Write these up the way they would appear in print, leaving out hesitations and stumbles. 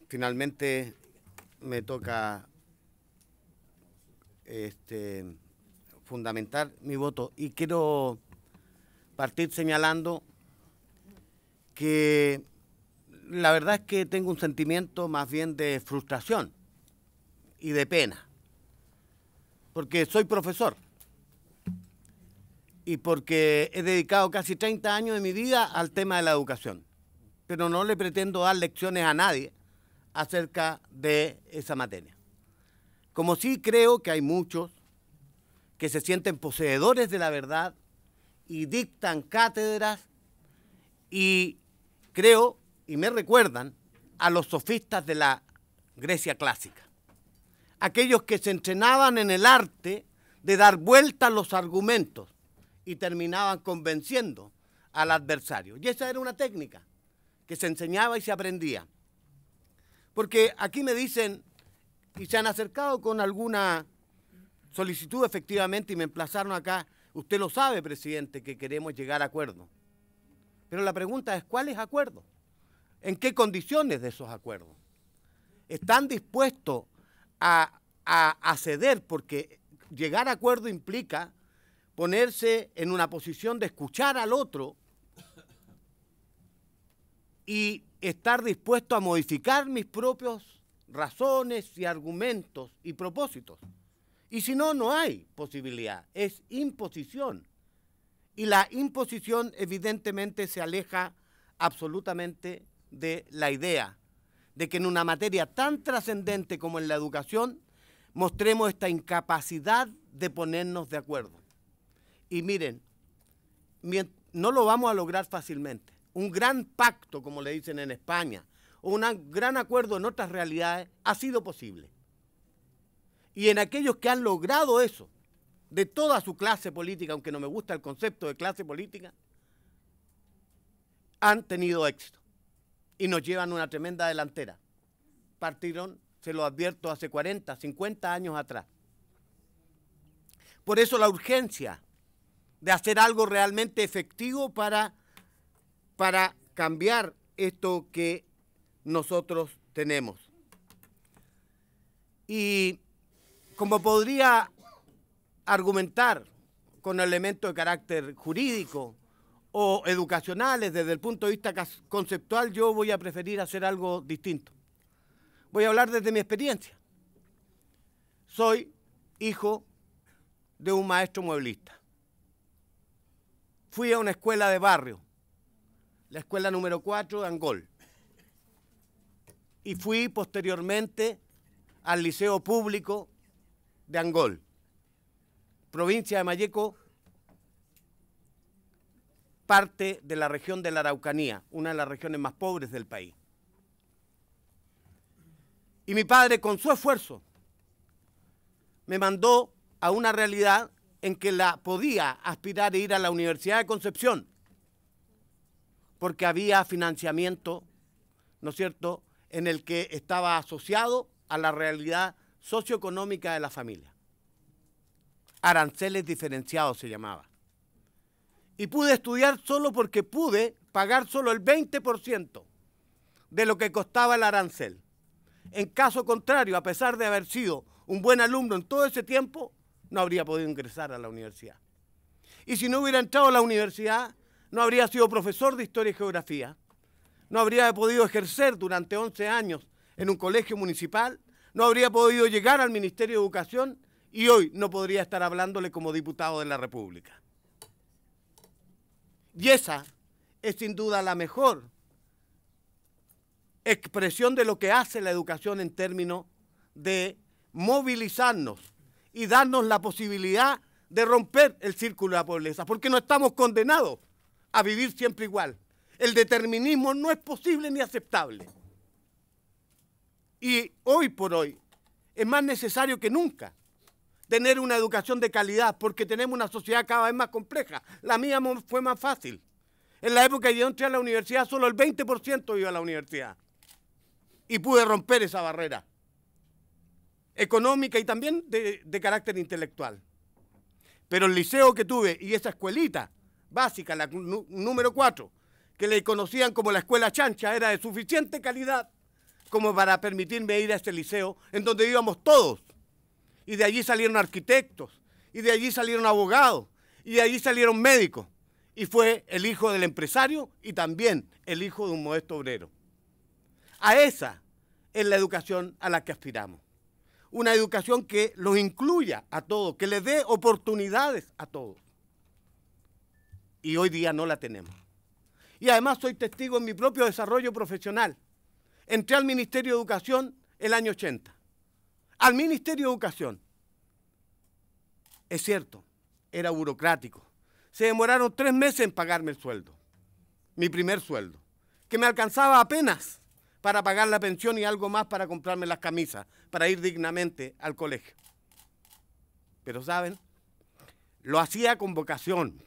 finalmente me toca fundamentar mi voto y quiero partir señalando que la verdad es que tengo un sentimiento más bien de frustración y de pena, porque soy profesor y porque he dedicado casi 30 años de mi vida al tema de la educación, pero no le pretendo dar lecciones a nadie acerca de esa materia. Como sí creo que hay muchos que se sienten poseedores de la verdad y dictan cátedras y creo y me recuerdan a los sofistas de la Grecia clásica, aquellos que se entrenaban en el arte de dar vuelta a los argumentos y terminaban convenciendo al adversario. Y esa era una técnica que se enseñaba y se aprendía. Porque aquí me dicen, y se han acercado con alguna solicitud efectivamente y me emplazaron acá, usted lo sabe, presidente, que queremos llegar a acuerdos. Pero la pregunta es, ¿cuáles acuerdos? ¿En qué condiciones de esos acuerdos? ¿Están dispuestos a ceder? Porque llegar a acuerdo implica ponerse en una posición de escuchar al otro y estar dispuesto a modificar mis propios razones y argumentos y propósitos. Y si no, no hay posibilidad, es imposición. Y la imposición evidentemente se aleja absolutamente de la idea de que en una materia tan trascendente como en la educación mostremos esta incapacidad de ponernos de acuerdo. Y miren, no lo vamos a lograr fácilmente. Un gran pacto, como le dicen en España, o un gran acuerdo en otras realidades ha sido posible. Y en aquellos que han logrado eso, de toda su clase política, aunque no me gusta el concepto de clase política, han tenido éxito y nos llevan una tremenda delantera. Partieron, se lo advierto, hace 40, 50 años atrás. Por eso la urgencia de hacer algo realmente efectivo para cambiar esto que nosotros tenemos. Y como podría argumentar con elementos de carácter jurídico o educacionales desde el punto de vista conceptual, yo voy a preferir hacer algo distinto. Voy a hablar desde mi experiencia. Soy hijo de un maestro mueblista. Fui a una escuela de barrio, la escuela número 4 de Angol, y fui posteriormente al liceo público de Angol, provincia de Malleco, parte de la región de la Araucanía, una de las regiones más pobres del país. Y mi padre, con su esfuerzo, me mandó a una realidad en que podía aspirar a ir a la Universidad de Concepción, porque había financiamiento, ¿no es cierto?, en el que estaba asociado a la realidad socioeconómica de la familia. Aranceles diferenciados se llamaba. Y pude estudiar solo porque pude pagar solo el 20% de lo que costaba el arancel. En caso contrario, a pesar de haber sido un buen alumno en todo ese tiempo, no habría podido ingresar a la universidad. Y si no hubiera entrado a la universidad, no habría sido profesor de Historia y Geografía, no habría podido ejercer durante 11 años en un colegio municipal, no habría podido llegar al Ministerio de Educación y hoy no podría estar hablándole como diputado de la República. Y esa es sin duda la mejor expresión de lo que hace la educación en términos de movilizarnos y darnos la posibilidad de romper el círculo de la pobreza, porque no estamos condenados a vivir siempre igual. El determinismo no es posible ni aceptable. Y hoy por hoy es más necesario que nunca tener una educación de calidad, porque tenemos una sociedad cada vez más compleja. La mía fue más fácil. En la época que yo entré a la universidad, solo el 20% iba a la universidad. Y pude romper esa barrera económica y también de carácter intelectual. Pero el liceo que tuve y esa escuelita básica, la número 4, que le conocían como la escuela chancha, era de suficiente calidad como para permitirme ir a este liceo, en donde íbamos todos. Y de allí salieron arquitectos, y de allí salieron abogados, y de allí salieron médicos. Y fue el hijo del empresario y también el hijo de un modesto obrero. A esa es la educación a la que aspiramos. Una educación que los incluya a todos, que les dé oportunidades a todos. Y hoy día no la tenemos. Y además soy testigo en mi propio desarrollo profesional. Entré al Ministerio de Educación el año 80. Al Ministerio de Educación. Es cierto, era burocrático. Se demoraron 3 meses en pagarme el sueldo. Mi primer sueldo. Que me alcanzaba apenas para pagar la pensión y algo más para comprarme las camisas, para ir dignamente al colegio. Pero, ¿saben? Lo hacía con vocación,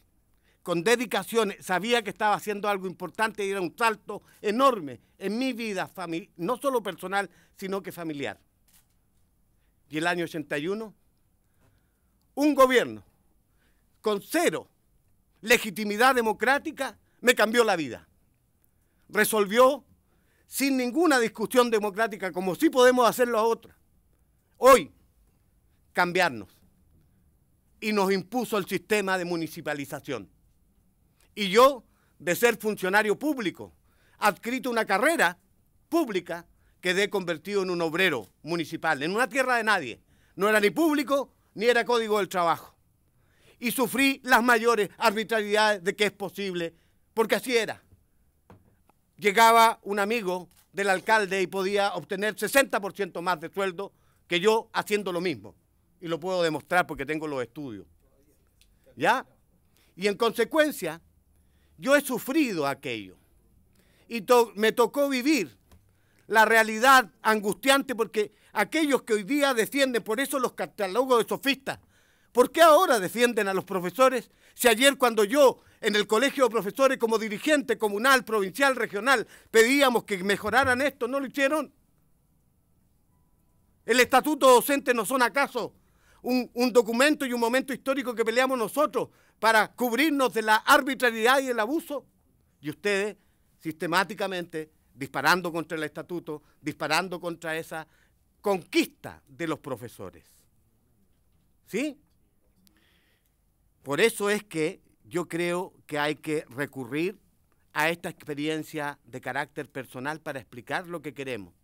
con dedicación. Sabía que estaba haciendo algo importante y era un salto enorme en mi vida, no solo personal, sino que familiar. Y el año 81, un gobierno con 0 legitimidad democrática me cambió la vida. Resolvió sin ninguna discusión democrática, como sí podemos hacerlo a otra, hoy cambiarnos. Y nos impuso el sistema de municipalización. Y yo, de ser funcionario público, adscrito a una carrera pública, quedé convertido en un obrero municipal, en una tierra de nadie. No era ni público, ni era código del trabajo. Y sufrí las mayores arbitrariedades de que es posible, porque así era. Llegaba un amigo del alcalde y podía obtener 60% más de sueldo que yo haciendo lo mismo. Y lo puedo demostrar porque tengo los estudios. ¿Ya? Y en consecuencia, yo he sufrido aquello. Y me tocó vivir la realidad angustiante, porque aquellos que hoy día defienden, por eso los catálogos de sofistas, ¿por qué ahora defienden a los profesores? Si ayer, cuando yo en el colegio de profesores como dirigente comunal, provincial, regional, pedíamos que mejoraran esto, no lo hicieron. ¿El estatuto docente no son acaso un documento y un momento histórico que peleamos nosotros para cubrirnos de la arbitrariedad y el abuso? Y ustedes sistemáticamente disparando contra el estatuto, disparando contra esa conquista de los profesores. ¿Sí? Por eso es que yo creo que hay que recurrir a esta experiencia de carácter personal para explicar lo que queremos.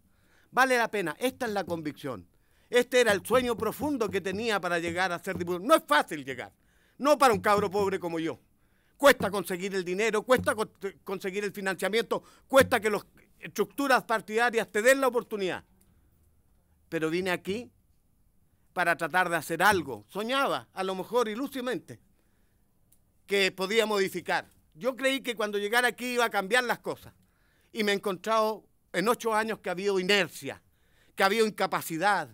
Vale la pena, esta es la convicción. Este era el sueño profundo que tenía para llegar a ser diputado. No es fácil llegar, no para un cabro pobre como yo. Cuesta conseguir el dinero, cuesta conseguir el financiamiento, cuesta que las estructuras partidarias te den la oportunidad. Pero vine aquí para tratar de hacer algo. Soñaba, a lo mejor ilúcidamente, que podía modificar. Yo creí que cuando llegara aquí iba a cambiar las cosas. Y me he encontrado en 8 años que ha habido inercia, que ha habido incapacidad,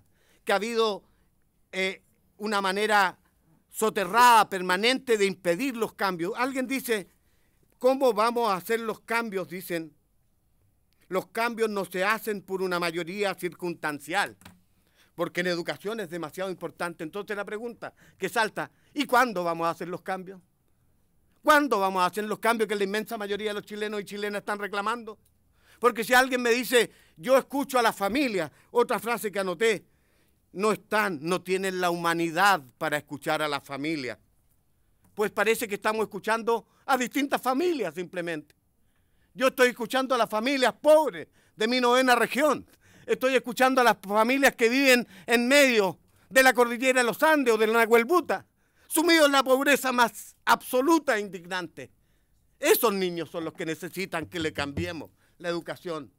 que ha habido una manera soterrada, permanente de impedir los cambios. Alguien dice, ¿cómo vamos a hacer los cambios? Dicen, los cambios no se hacen por una mayoría circunstancial, porque en educación es demasiado importante. Entonces la pregunta que salta, ¿y cuándo vamos a hacer los cambios? ¿Cuándo vamos a hacer los cambios que la inmensa mayoría de los chilenos y chilenas están reclamando? Porque si alguien me dice, yo escucho a la familia, otra frase que anoté, no tienen la humanidad para escuchar a la familia. Pues parece que estamos escuchando a distintas familias simplemente. Yo estoy escuchando a las familias pobres de mi 9ª región. Estoy escuchando a las familias que viven en medio de la cordillera de los Andes o de la Nahuelbuta, sumidos en la pobreza más absoluta e indignante. Esos niños son los que necesitan que le cambiemos la educación.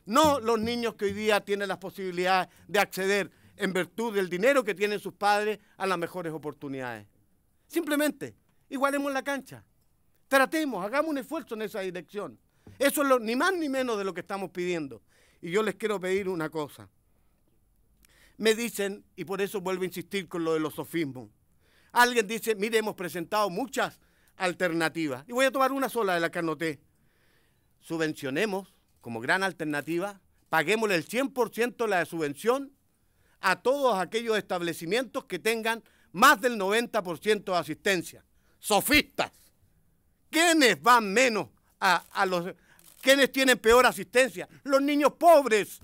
No los niños que hoy día tienen las posibilidades de acceder en virtud del dinero que tienen sus padres a las mejores oportunidades. Simplemente, igualemos la cancha. Tratemos, hagamos un esfuerzo en esa dirección. Eso es ni más ni menos de lo que estamos pidiendo. Y yo les quiero pedir una cosa. Me dicen, y por eso vuelvo a insistir con lo de los sofismos. Alguien dice, mire, hemos presentado muchas alternativas. Y voy a tomar una sola de las que anoté. Subvencionemos como gran alternativa, paguémosle el 100% de la subvención a todos aquellos establecimientos que tengan más del 90% de asistencia. Sofistas. ¿Quiénes van menos a los... ¿Quiénes tienen peor asistencia? Los niños pobres,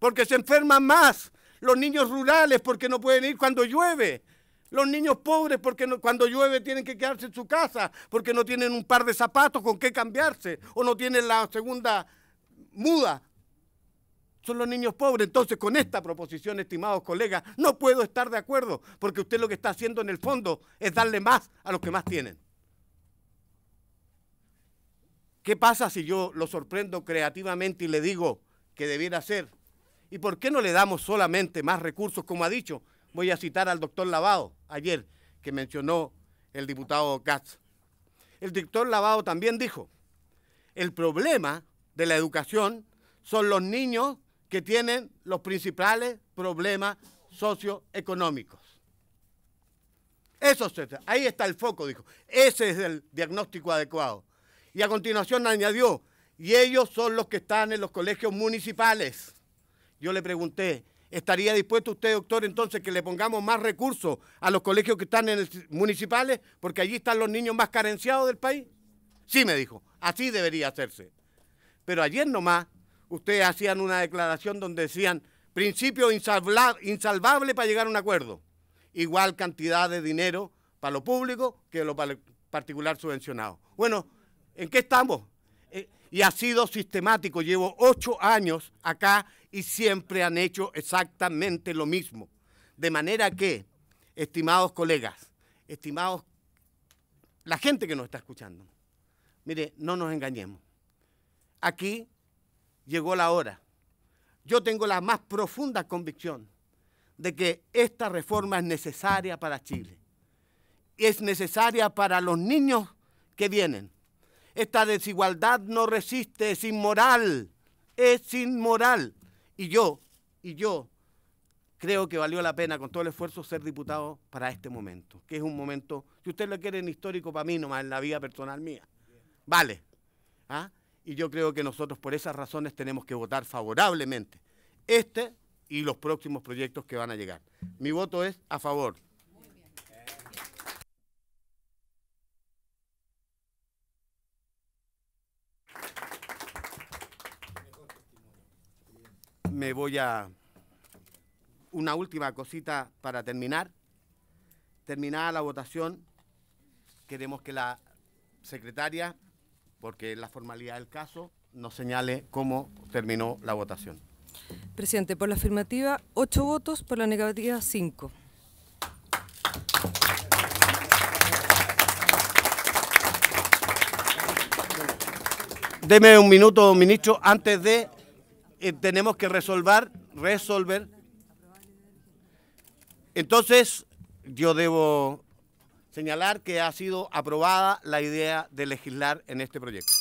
porque se enferman más. Los niños rurales porque no pueden ir cuando llueve. Los niños pobres porque cuando llueve tienen que quedarse en su casa porque no tienen un par de zapatos con qué cambiarse o no tienen la segunda muda. Son los niños pobres. Entonces, con esta proposición, estimados colegas, no puedo estar de acuerdo porque usted lo que está haciendo en el fondo es darle más a los que más tienen. ¿Qué pasa si yo lo sorprendo creativamente y le digo que debiera ser? ¿Y por qué no le damos solamente más recursos, como ha dicho? Voy a citar al doctor Lavado ayer, que mencionó el diputado Katz. El doctor Lavado también dijo, el problema de la educación son los niños que tienen los principales problemas socioeconómicos. Ahí está el foco, dijo. Ese es el diagnóstico adecuado. Y a continuación añadió, y ellos son los que están en los colegios municipales. Yo le pregunté, ¿estaría dispuesto usted, doctor, entonces que le pongamos más recursos a los colegios que están en municipales? Porque allí están los niños más carenciados del país. Sí, me dijo, así debería hacerse. Pero ayer nomás, ustedes hacían una declaración donde decían, principio insalvable para llegar a un acuerdo. Igual cantidad de dinero para lo público que lo particular subvencionado. Bueno, ¿en qué estamos? Y ha sido sistemático, llevo 8 años acá y siempre han hecho exactamente lo mismo. De manera que, estimados colegas, estimados, la gente que nos está escuchando, mire, no nos engañemos. Aquí llegó la hora. Yo tengo la más profunda convicción de que esta reforma es necesaria para Chile. Es necesaria para los niños que vienen. Esta desigualdad no resiste, es inmoral, es inmoral. Y yo creo que valió la pena con todo el esfuerzo ser diputado para este momento, que es un momento, si usted lo quiere, histórico para mí, nomás en la vida personal mía. Vale. ¿Ah? Y yo creo que nosotros por esas razones tenemos que votar favorablemente este y los próximos proyectos que van a llegar. Mi voto es a favor. Me voy a... Una última cosita para terminar. Terminada la votación, queremos que la secretaria, porque es la formalidad del caso, nos señale cómo terminó la votación. Presidente, por la afirmativa, 8 votos, por la negativa, 5. Deme un minuto, ministro, antes de... tenemos que resolver. Entonces, yo debo señalar que ha sido aprobada la idea de legislar en este proyecto.